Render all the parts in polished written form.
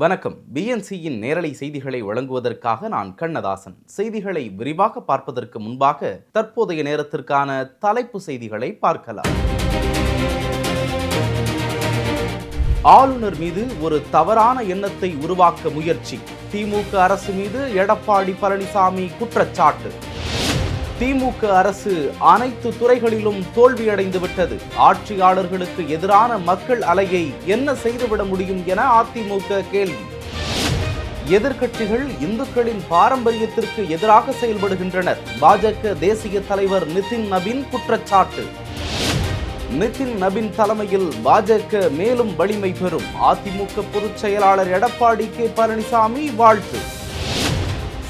வணக்கம். பிஎன்சியின் நேரலை செய்திகளை வழங்குவதற்காக நான் கண்ணதாசன். செய்திகளை விரிவாக பார்ப்பதற்கு முன்பாக தற்போதைய நேரத்திற்கான தலைப்பு செய்திகளை பார்க்கலாம். ஆளுநர் மீது ஒரு தவறான எண்ணத்தை உருவாக்க முயற்சி. திமுக அரசு மீது எடப்பாடி பழனிசாமி குற்றச்சாட்டு. திமுக அரசு அனைத்து துறைகளிலும் தோல்வியடைந்து விட்டது. ஆட்சியாளர்களுக்கு எதிரான மக்கள் அலையை என்ன செய்துவிட முடியும் என அதிமுக கேள்வி. எதிர்க்கட்சிகள் இந்துக்களின் பாரம்பரியத்திற்கு எதிராக செயல்படுகின்றனர். பாஜக தேசிய தலைவர் நிதின் நபின் குற்றச்சாட்டு. நிதின் நபின் தலைமையில் பாஜக மேலும் வலிமை பெறும். அதிமுக பொதுச் செயலாளர் எடப்பாடி பழனிசாமி வாழ்த்து.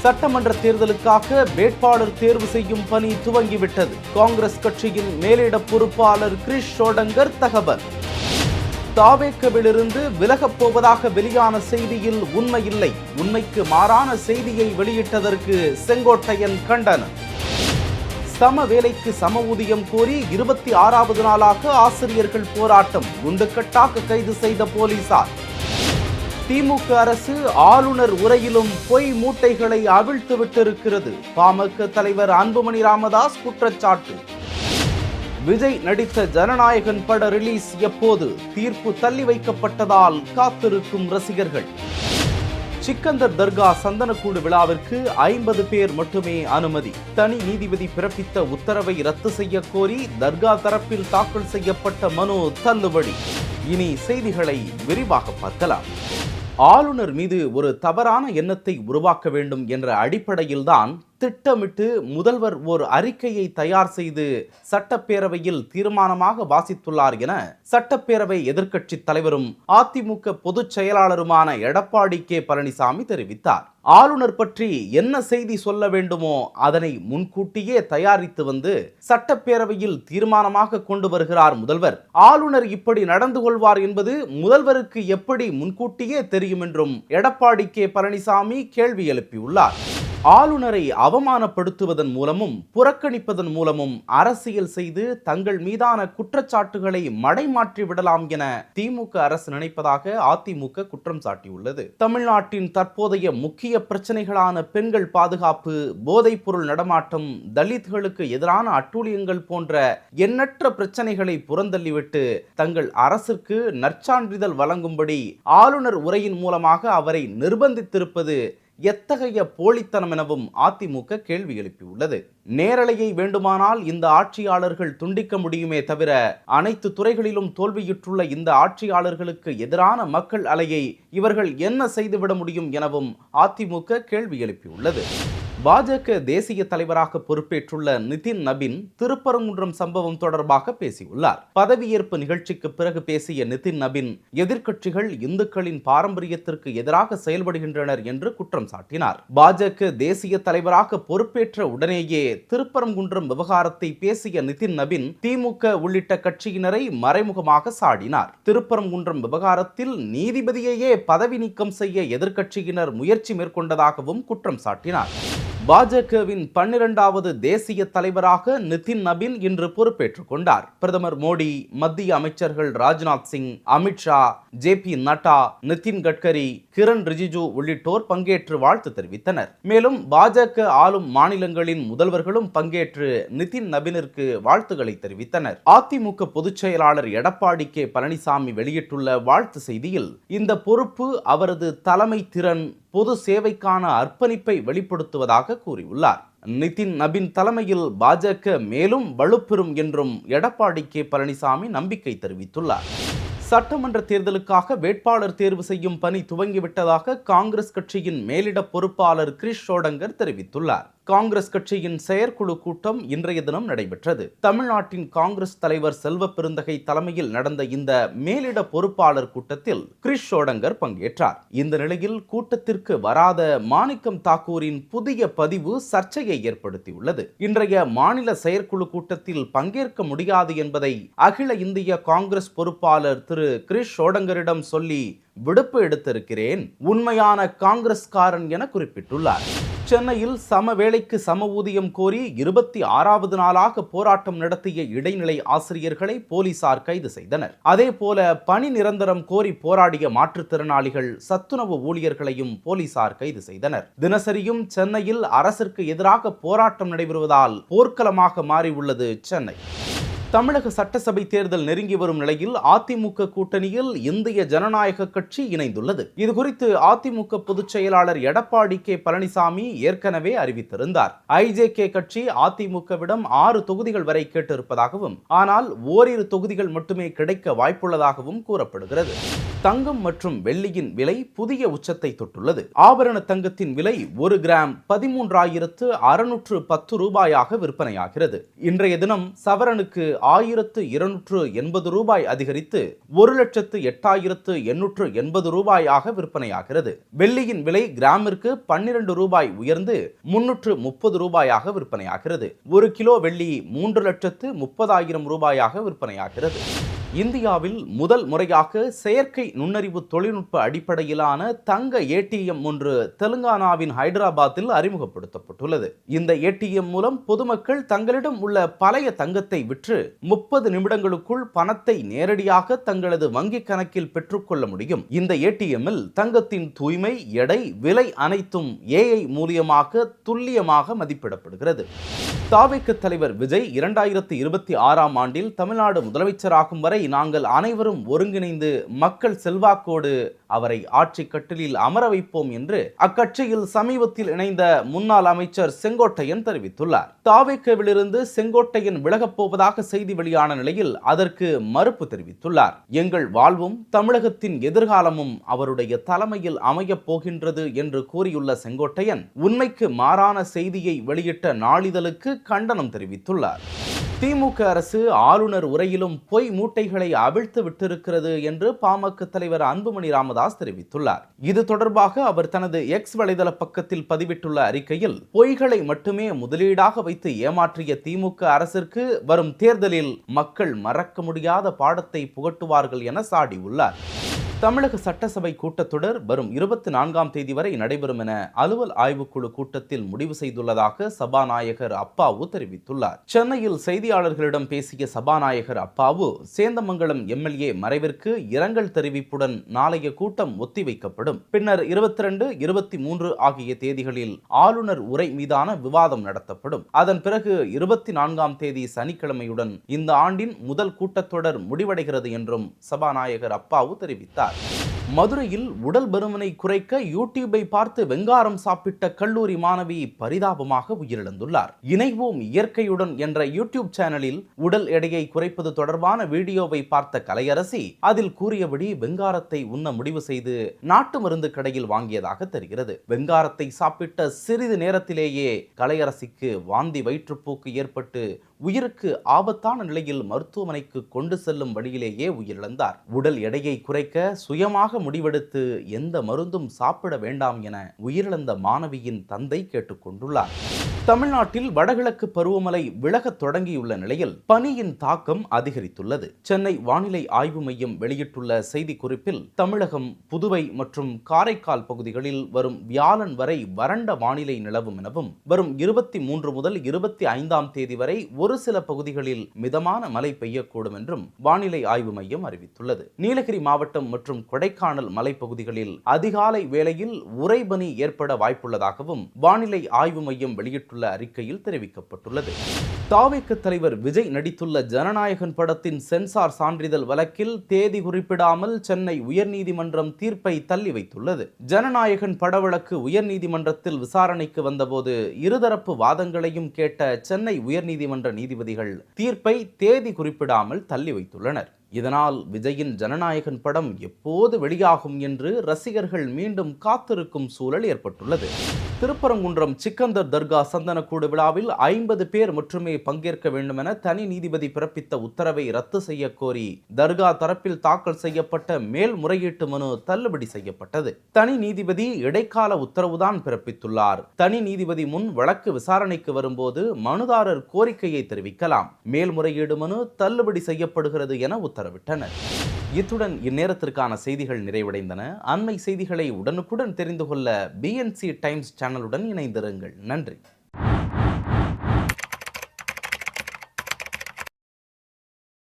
சட்டமன்ற தேர்தலுக்காக வேட்பாளர் தேர்வு செய்யும் பணி துவங்கிவிட்டது. காங்கிரஸ் கட்சியின் மேலிட பொறுப்பாளர் கிரிஷ் ஷோடங்கர் தகவல். தாவேக்கவிலிருந்து விலகப் போவதாக வெளியான செய்தியில் உண்மையில்லை. உண்மைக்கு மாறான செய்தியை வெளியிட்டதற்கு செங்கோட்டையன் கண்டனம். சம வேலைக்கு சம ஊதியம் கோரி 26வது நாளாக ஆசிரியர்கள் போராட்டம். குண்டுக்கட்டாக கைது செய்த போலீசார். திமுக அரசு ஆளுநர் உரையிலும் பொய் மூட்டைகளை அவிழ்த்து விட்டிருக்கிறது. பாமக தலைவர் அன்புமணி ராமதாஸ் குற்றச்சாட்டு. விஜய் நடித்த ஜனநாயகன் பட ரிலீஸ் எப்போது? தீர்ப்பு தள்ளி வைக்கப்பட்டதால் காத்திருக்கும் ரசிகர்கள். சிக்கந்தர் தர்கா சந்தனக்கூடு விழாவிற்கு 50 பேர் மட்டுமே அனுமதி. தனி நீதிபதி பிறப்பித்த உத்தரவை ரத்து செய்ய கோரி தர்கா தரப்பில் தாக்கல் செய்யப்பட்ட மனு தள்ளுபடி. இனி செய்திகளை விரிவாக பார்க்கலாம். ஆளுநர் மீது ஒரு தவறான எண்ணத்தை உருவாக்க வேண்டும் என்ற அடிப்படையில்தான் திட்டமிட்டு முதல்வர் ஓர் அறிக்கையை தயார் செய்து சட்டப்பேரவையில் தீர்மானமாக வாசித்துள்ளார் என சட்டப்பேரவை எதிர்க்கட்சி தலைவரும் அதிமுக பொதுச் செயலாளருமான எடப்பாடி பழனிசாமி தெரிவித்தார். ஆளுநர் பற்றி என்ன செய்தி சொல்ல வேண்டுமோ அதனை முன்கூட்டியே தயாரித்து வந்து சட்டப்பேரவையில் தீர்மானமாக கொண்டு வருகிறார் முதல்வர். ஆளுநர் இப்படி நடந்து கொள்வார் என்பது முதல்வருக்கு எப்படி முன்கூட்டியே தெரியும் என்றும் எடப்பாடி பழனிசாமி கேள்வி எழுப்பியுள்ளார். ஆளுநரை அவமானப்படுத்துவதன் மூலமும் புறக்கணிப்பதன் மூலமும் அரசியல் செய்து தங்கள் மீதான குற்றச்சாட்டுகளை மடைமாற்றி விடலாம் என திமுக அரசு நினைப்பதாக அதிமுக குற்றம் சாட்டியுள்ளது. தமிழ்நாட்டின் தற்போதைய முக்கிய பிரச்சனைகளான பெண்கள் பாதுகாப்பு, போதைப் பொருள் நடமாட்டம், தலித்களுக்கு எதிரான அட்டூழியங்கள் போன்ற எண்ணற்ற பிரச்சனைகளை புறந்தள்ளிவிட்டு தங்கள் அரசிற்கு நற்சான்றிதழ் வழங்கும்படி ஆளுநர் உரையின் மூலமாக அவரை நிர்பந்தித்திருப்பது எத்தகைய போலித்தனம் எனவும் அதிமுக கேள்வி எழுப்பியுள்ளது. நேரலையை வேண்டுமானால் இந்த ஆட்சியாளர்கள் துண்டிக்க முடியுமே தவிர அனைத்து துறைகளிலும் தோல்வியுற்றுள்ள இந்த ஆட்சியாளர்களுக்கு எதிரான மக்கள் அலையை இவர்கள் என்ன செய்துவிட முடியும் எனவும் அதிமுக கேள்வி எழுப்பியுள்ளது. பாஜக தேசிய தலைவராக பொறுப்பேற்றுள்ள நிதின் நபின் திருப்பரங்குன்றம் சம்பவம் தொடர்பாக பேசியுள்ளார். பதவியேற்பு நிகழ்ச்சிக்கு பிறகு பேசிய நிதின் நபின் எதிர்க்கட்சிகள் இந்துக்களின் பாரம்பரியத்திற்கு எதிராக செயல்படுகின்றனர் என்று குற்றம் சாட்டினார். பாஜக தேசிய தலைவராக பொறுப்பேற்ற உடனேயே திருப்பரங்குன்றம் விவகாரத்தை பேசிய நிதின் நபின் திமுக உள்ளிட்ட கட்சியினரை மறைமுகமாக சாடினார். திருப்பரங்குன்றம் விவகாரத்தில் நீதிபதியையே பதவி நீக்கம் செய்ய எதிர்க்கட்சியினர் முயற்சி மேற்கொண்டதாகவும் குற்றம் சாட்டினார். பாஜகவின் 12வது தேசிய தலைவராக நிதின் நபின் இன்று பொறுப்பேற்றுக் கொண்டார். பிரதமர் மோடி, மத்திய அமைச்சர்கள் ராஜ்நாத் சிங், அமித்ஷா, ஜே.பி. நட்டா, நிதின் கட்கரி, கிரண் ரிஜிஜு உள்ளிட்டோர் பங்கேற்று வாழ்த்து தெரிவித்தனர். மேலும் பாஜக ஆளும் மாநிலங்களின் முதல்வர்களும் பங்கேற்று நிதின் நபினிற்கு வாழ்த்துக்களை தெரிவித்தனர். அதிமுக பொதுச் செயலாளர் எடப்பாடி பழனிசாமி வெளியிட்டுள்ள வாழ்த்து செய்தியில் இந்த பொறுப்பு அவரது தலைமை திறன், பொது சேவைக்கான அர்ப்பணிப்பை வெளிப்படுத்துவதாக கூறியுள்ளார். நிதின் நபின் தலைமையில் பாஜக மேலும் வலுப்பெறும் என்றும் எடப்பாடி பழனிசாமி நம்பிக்கை தெரிவித்துள்ளார். சட்டமன்ற தேர்தலுக்காக வேட்பாளர் தேர்வு செய்யும் பணி துவங்கிவிட்டதாக காங்கிரஸ் கட்சியின் மேலிட பொறுப்பாளர் கிரிஷ் ஷோடங்கர் தெரிவித்துள்ளார். காங்கிரஸ் கட்சியின் செயற்குழு கூட்டம் இன்றைய தினம் நடைபெற்றது. தமிழ்நாட்டின் காங்கிரஸ் தலைவர் செல்வ பெருந்தகை தலைமையில் நடந்த இந்த மேலிட பொறுப்பாளர் கூட்டத்தில் கிரிஷ் ஷோடங்கர் பங்கேற்றார். இந்த நிலையில் கூட்டத்திற்கு வராத மாணிக்கம் தாக்கூரின் புதிய பதிவு சர்ச்சையை ஏற்படுத்தியுள்ளது. இன்றைய மாநில செயற்குழு கூட்டத்தில் பங்கேற்க முடியாது என்பதை அகில இந்திய காங்கிரஸ் பொறுப்பாளர் திரு கிரிஷ் ஷோடங்கரிடம் சொல்லி விடுப்பு எடுத்திருக்கிறேன், உண்மையான காங்கிரஸ்காரன் என குறிப்பிட்டுள்ளார். சென்னையில் சம வேலைக்கு சம ஊதியம் கோரி 26வது நாளாக போராட்டம் நடத்திய இடைநிலை ஆசிரியர்களை போலீசார் கைது செய்தனர். அதேபோல பணி நிரந்தரம் கோரி போராடிய மாற்றுத்திறனாளிகள், சத்துணவு ஊழியர்களையும் போலீசார் கைது செய்தனர். தினசரியும் சென்னையில் அரசிற்கு எதிராக போராட்டம் நடைபெறுவதால் போர்க்களமாக மாறியுள்ளது சென்னை. தமிழக சட்டசபை தேர்தல் நெருங்கி வரும் நிலையில் அதிமுக கூட்டணியில் இந்திய ஜனநாயக கட்சி இணைந்துள்ளது. இதுகுறித்து அதிமுக பொதுச் செயலாளர் எடப்பாடி கே பழனிசாமி ஏற்கனவே அறிவித்திருந்தார். ஐஜேகே கட்சி அதிமுகவிடம் 6 தொகுதிகள் வரை கேட்டிருப்பதாகவும், ஆனால் ஓரிரு தொகுதிகள் மட்டுமே கிடைக்க வாய்ப்புள்ளதாகவும் கூறப்படுகிறது. தங்கம் மற்றும் வெள்ளியின் விலை புதிய உச்சத்தை தொட்டுள்ளது. ஆபரண தங்கத்தின் விலை 1 கிராம் 13,610 ரூபாயாக விற்பனையாகிறது. இன்றைய தினம் சவரனுக்கு 1,280 ரூபாய் அதிகரித்து 1,08,880 ரூபாயாக விற்பனையாகிறது. வெள்ளியின் விலை கிராமிற்கு 12 ரூபாய் உயர்ந்து 330 ரூபாயாக விற்பனையாகிறது. 1 கிலோ வெள்ளி 3,30,000 ரூபாயாக விற்பனையாகிறது. இந்தியாவில் முதல் முறையாக செயற்கை நுண்ணறிவு தொழில்நுட்ப அடிப்படையிலான தங்க ஏடிஎம் ஒன்று தெலுங்கானாவின் ஹைதராபாத்தில் அறிமுகப்படுத்தப்பட்டுள்ளது. இந்த ஏடிஎம் மூலம் பொதுமக்கள் தங்களிடம் உள்ள பழைய தங்கத்தை விற்று 30 நிமிடங்களுக்குள் பணத்தை நேரடியாக தங்களது வங்கி கணக்கில் பெற்றுக்கொள்ள முடியும். இந்த ஏடிஎம்மில் தங்கத்தின் தூய்மை, எடை, விலை அனைத்தும் ஏஐ மூலியமாக துல்லியமாக மதிப்பிடப்படுகிறது. தாவேக தலைவர் விஜய் 2026ஆம் ஆண்டில் தமிழ்நாடு முதலமைச்சராகும் வரை நாங்கள் அனைவரும் ஒருங்கிணைந்து மக்கள் செல்வாக்கோடு அவரை ஆட்சி கட்டிலில் அமர வைப்போம் என்று அக்கட்சியில் சமீபத்தில் இணைந்த முன்னாள் அமைச்சர் செங்கோட்டையன் தெரிவித்துள்ளார். தாவேகவிலிருந்து செங்கோட்டையன் விலகப் போவதாக செய்தி வெளியான நிலையில் அதற்கு மறுப்பு தெரிவித்துள்ளார். எங்கள் வாழ்வும் தமிழகத்தின் எதிர்காலமும் அவருடைய தலைமையில் அமையப் போகின்றது என்று கூறியுள்ள செங்கோட்டையன் உண்மைக்கு மாறான செய்தியை வெளியிட்ட நாளிதழுக்கு கண்டனம் தெரிவித்துள்ளார். திமுக அரசு ஆளுநர் உரையிலும் பொய் மூட்டைகளை அவிழ்த்து விட்டிருக்கிறது என்று பாமக தலைவர் அன்புமணி ராமதாஸ் தெரிவித்துள்ளார். இது தொடர்பாக அவர் தனது எக்ஸ் வலைதள பக்கத்தில் பதிவிட்டுள்ள அறிக்கையில், பொய்களை மட்டுமே முதலீடாக வைத்து ஏமாற்றிய திமுக அரசிற்கு வரும் தேர்தலில் மக்கள் மறக்க முடியாத பாடத்தை புகட்டுவார்கள் என சாடியுள்ளார். தமிழக சட்டசபை கூட்டத்தொடர் வரும் 24ஆம் தேதி வரை நடைபெறும் என அலுவல் ஆய்வுக்குழு கூட்டத்தில் முடிவு செய்துள்ளதாக சபாநாயகர் அப்பாவு தெரிவித்துள்ளார். சென்னையில் செய்தியாளர்களிடம் பேசிய சபாநாயகர் அப்பாவு, சேந்தமங்கலம் எம்எல்ஏ மறைவிற்கு இரங்கல் தெரிவிப்புடன் நாளைய கூட்டம் ஒத்திவைக்கப்படும். பின்னர் 22, 23 ஆகிய தேதிகளில் ஆளுநர் உரை மீதான விவாதம் நடத்தப்படும். அதன் பிறகு 24ஆம் தேதி சனிக்கிழமையுடன் இந்த ஆண்டின் முதல் கூட்டத்தொடர் முடிவடைகிறது என்றும் சபாநாயகர் அப்பாவு தெரிவித்தார். மதுரையில் உடல் பருமனை குறைக்க யூடியூபை பார்த்து வெங்காரம் சாப்பிட்ட கல்லூரி மாணவி பரிதாபமாக உயிரிழந்துள்ளார். இணைவோம் இயற்கையுடன் என்ற யூடியூப் சேனலில் உடல் எடையை குறைப்பது தொடர்பான வீடியோவை பார்த்த கலையரசி அதில் கூறியபடி வெங்காரத்தை உண்ண முடிவு செய்து நாட்டு மருந்து கடையில் வாங்கியதாக தெரிகிறது. வெங்காரத்தை சாப்பிட்ட சிறிது நேரத்திலேயே கலையரசிக்கு வாந்தி, வயிற்றுப்போக்கு ஏற்பட்டு உயிருக்கு ஆபத்தான நிலையில் மருத்துவமனைக்கு கொண்டு செல்லும் வழியிலேயே உயிரிழந்தார். உடல் எடையை குறைக்க சுயமாக முடிவெடுத்து எந்த மருந்தும் சாப்பிட வேண்டாம் என உயிரிழந்த மாணவியின் தந்தை கேட்டுக்கொண்டுள்ளார். தமிழ்நாட்டில் வடகிழக்கு பருவமழை விலகத் தொடங்கியுள்ள நிலையில் பனியின் தாக்கம் அதிகரித்துள்ளது. சென்னை வானிலை ஆய்வு மையம் வெளியிட்டுள்ள செய்திக்குறிப்பில், தமிழகம், புதுவை மற்றும் காரைக்கால் பகுதிகளில் வரும் வியாழன் வரை வறண்ட வானிலை நிலவும் எனவும், வரும் 23 முதல் 25ஆம் தேதி வரை ஒரு சில பகுதிகளில் மிதமான மழை பெய்யக்கூடும் என்றும் வானிலை ஆய்வு மையம் அறிவித்துள்ளது. நீலகிரி மாவட்டம் மற்றும் கொடைக்கானல் மலைப்பகுதிகளில் அதிகாலை வேளையில் உறைபனி ஏற்பட வாய்ப்புள்ளதாகவும் வானிலை ஆய்வு மையம் வெளியிட்டுள்ள அறிக்கையில் தெரிவிக்கப்பட்டுள்ளது. தாவேக தலைவர் விஜய் நடித்துள்ள ஜனநாயகன் படத்தின் சென்சார் சான்றிதழ் வழக்கில் தேதி குறிப்பிடாமல் சென்னை உயர்நீதிமன்றம் தீர்ப்பை தள்ளி வைத்துள்ளது. ஜனநாயகன் பட வழக்கு உயர்நீதிமன்றத்தில் விசாரணைக்கு வந்தபோது இருதரப்பு வாதங்களையும் கேட்ட சென்னை உயர்நீதிமன்ற நீதிபதிகள் தீர்ப்பை தேதி குறிப்பிடாமல் தள்ளி வைத்துள்ளனர். இதனால் விஜயின் ஜனநாயகன் படம் எப்போது வெளியாகும் என்று ரசிகர்கள் மீண்டும் காத்திருக்கும் சூழல் ஏற்பட்டுள்ளது. திருப்பரங்குன்றம் சிக்கந்தர் தர்கா சந்தனக்கூடு விழாவில் 50 பேர் மட்டுமே பங்கேற்க வேண்டும் என தனி நீதிபதி பிறப்பித்த உத்தரவை ரத்து செய்ய கோரி தர்கா தரப்பில் தாக்கல் செய்யப்பட்ட மேல்முறையீட்டு மனு தள்ளுபடி செய்யப்பட்டது. தனி நீதிபதி இடைக்கால உத்தரவுதான் பிறப்பித்துள்ளார். தனி நீதிபதி முன் வழக்கு விசாரணைக்கு வரும்போது மனுதாரர் கோரிக்கையை தெரிவிக்கலாம். மேல்முறையீடு மனு தள்ளுபடி செய்யப்படுகிறது என உத்தரவிட்டனர். இத்துடன் இந்நேரத்திற்கான செய்திகள் நிறைவடைந்தன. அண்மை செய்திகளை உடனுக்குடன் தெரிந்து கொள்ள BNC டைம்ஸ் சேனலுடன் இணைந்திருங்கள். நன்றி.